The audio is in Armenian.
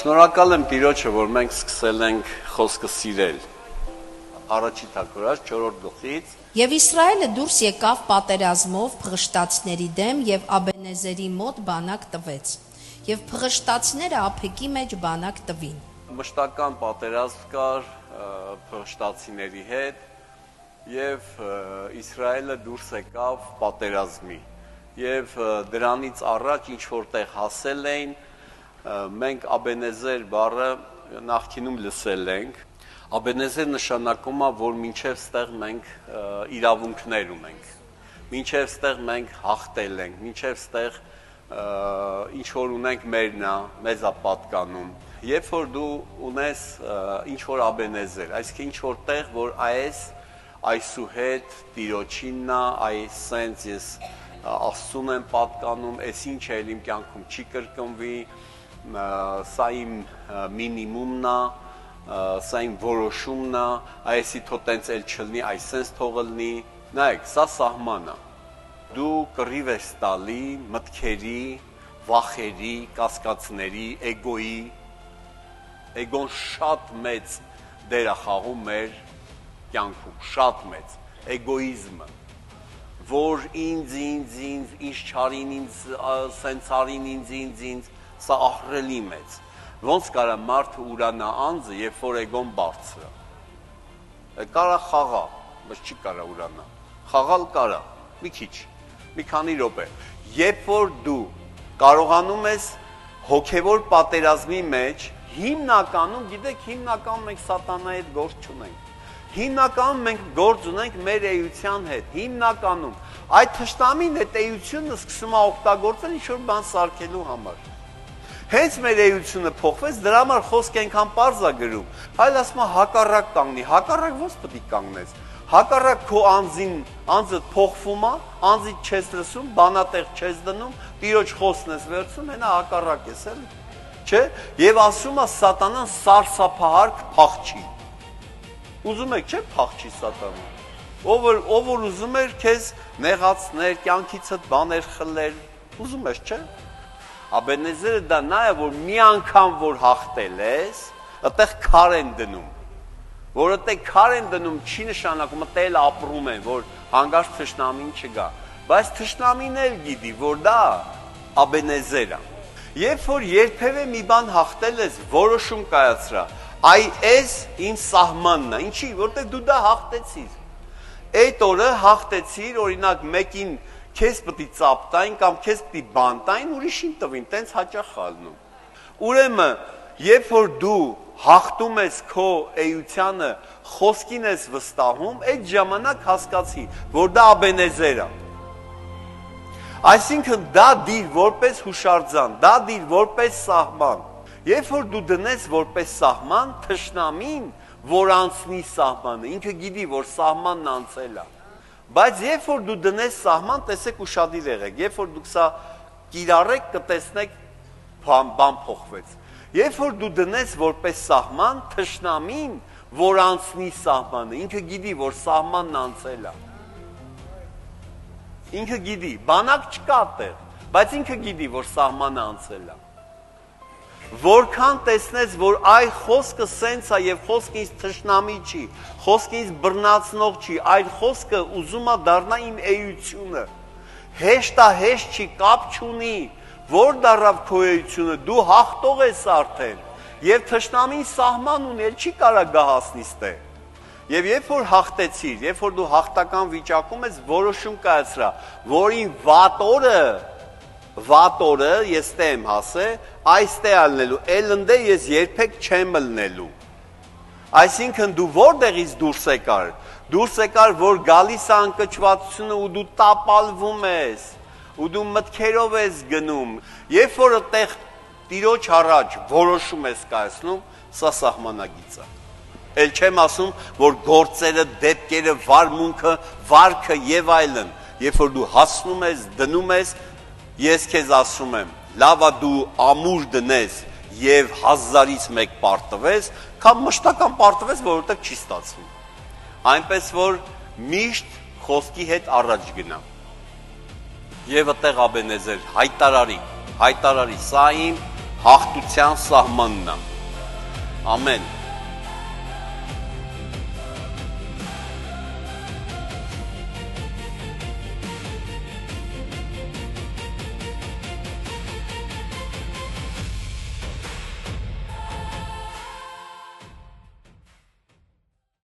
Շնորհակալ եմ Տիրոջը, որ մենք սկսել ենք խոսքը սիրել։ Առաջի թագորած 4-րդ գլխից։ Եվ Իսրայելը դուրս եկավ պատերազմով փղշտացիների դեմ եւ Աբենեզերի մոտ բանակ տվեց։ Եվ փղշտացիները ափեկի մեջ բանակ տվին։ Մշտական պատերազմ կար փղշտացիների հետ եւ Իսրայելը դուրս եկավ պատերազմի։ Եվ դրանից առաջ ինչ որտեղ հասել էին, մենք Աբենեզեր բառը նախկինում լսել ենք։ Աբենեզեր նշանակում է, որ մինչև ստեղ մենք իրավունքներ ունենք, մինչև ստեղ մենք հաղթել ենք, մինչև ստեղ ինչ որ ունենք մերն է, մեզ է պատկանում։ Երբ որ դու ունես ինչ որ Աբենեզեր, այսինքն ինչ որ տեղ, որ այսուհետ Տիրոջինն է, այս սենց ես Աստծուն եմ պատկանում, այս ինչ է իմ կյանքում չի կրկնվի, սա իմ մինիմումն է, սա իմ որոշումն է, այսի թո տենց էլ չլնի, այսենց թող լնի, նայեք, սա սահման է։ Դու կռիվ ես տալի մտքերի, վախերի, կասկածների, էգոյի, էգոն շատ մեծ դեր է խաղում մեր կյանքում, շատ մեծ, էգոիզմը, որ ինձ, ինչ չարին, ինձ, սենց արին, ինձ, սա ահռելի մեծ։ Ոնց կարա մարդը ուրանա անձը, երբ որ էգոն բարձր է։ Կարա խաղա, բայց չի կարա ուրանա։ Խաղալ կարա, մի քիչ, մի քանի րոպե։ Երբ որ դու կարողանում ես հոգևոր պատերազմի մեջ, հիմնականում, գիտեք, հիմնականում մենք սատանայի հետ գործ չունենք։ Հիմնականում մենք գործ ունենք մեր էության հետ, հիմնականում այդ թշնամին այդ էությունը սկսում է օգտագործել ինչ-որ բան սարքելու համար։ Հենց մեր էությունը փոխվեց, դրա համար խոսք այնքան պարզ է գրում, այլ ասում է հակառակ կանգնի, հակառակ ո՞նց պետք է կանգնես։ Հակառակ քո անձը փոխվում է, անձից չես լսում, բանատեղ չես դնում, Տիրոջ խոսքն ես վերցնում, հենա հակառակ ես էլի։ Չէ՞, եւ ասում է սատանան սարսափահարք փախչի։ Ուզում եք, չէ՞, փախչի սատանան։ Ով որ ուզում էր քեզ նեղացներ, կյանքիցդ բաներ խլեր, ուզում ես, չէ՞։ Աբենեզերը դա նա է, որ մի անգամ որ հաղթել ես, այդտեղ քար են դնում։ Որ այդտեղ քար են դնում չի նշանակում, այդտեղ ապրում են, որ հանգարց թշնամին չգա։ Բայց թշնամին էլ գիտի, որ դա Աբենեզեր է։ Երբ որ երբևէ մի բան հաղթել ես, որոշում կայացրա, այս իմ սահմանն է, ինչի, որտեղ դու դա հաղթեցիր։ Այդ օրը հաղթեցիր, օրինակ մեկին քեզ պետք է ծապտային կամ քեզ պետք է բանտային, ուրիշին տվին, տենց հաճախ ալնում։ Ուրեմն, երբ որ դու հաղթում ես քո էությանը, խոսքին ես վստահում, այդ ժամանակ հասկացի, որ դա Աբենեզեր է։ Այսինքն դա դիր որպես հուշարձան, դա դիր որպես սահման։ Երբ որ դու դնես որպես սահման, թշնամին, որ անցնի սահմանը, ինքը գիտի, որ սահմանն անցել է։ Բայց երբ որ դու դնես սահման, տեսեք ուշադիր եղեք, երբ որ դուք սա կիրառեք, կտեսնեք բան փոխվեց։ Երբ որ դու դնես որպես սահման, թշնամին, որ անցնի սահմանը, ինքը գիտի, որ սահմանն անցել է։ Ինքը գիտի, բանակ չկա այդտեղ, բայց ինքը գիտի, որ սահմանը անցել է։ Որքան տեսնես, որ այ խոսքը սենց է եւ խոսքը ինձ թշնամի չի, խոսքը ինձ բռնացնող չի, այլ խոսքը ուզում է դառնա իմ էությունը։ Հեշտ է, հեշտ չի, կապ չունի, որ դառավ քո էությունը, դու հաղթող ես արդեն։ Եվ թշնամին սահման ունի, չի կարա գա հասնի ստե։ Եվ երբ որ հաղթեցիր, երբ որ դու հաղթական վիճակում ես, որոշում կայացրա, որին վատ օրը ես տե եմ հասե, այստե ալնելու, էլ ընդե ես երբեք չեմ լնելու։ Այսինքն դու որտեղից դուրս եկար, որ գալիս է անկճվածությունը ու դու տապալվում ես, ու դու մտքերով ես գնում, երբ որ այդտեղ Տիրոջ առաջ որոշում ես կայացնում, սա սահմանագիծ է։ Էլ չեմ ասում, որ գործերը, դեպքերը, վարմունքը, վարքը եւ այլն, երբ որ դու հասնում ես, դնում ես, ես քեզ ասում եմ, լավ է դու ամուր դնես եւ 1000-ից 1 պարտվես, կամ մշտական պարտվես, որովհետեւ չի ստացվում։ Այնպես որ միշտ խոսքի հետ առաջ գնա։ Եվ այդտեղ Աբենեզեր հայտարարի, սա իմ հաղթության սահմանն է։ Ամեն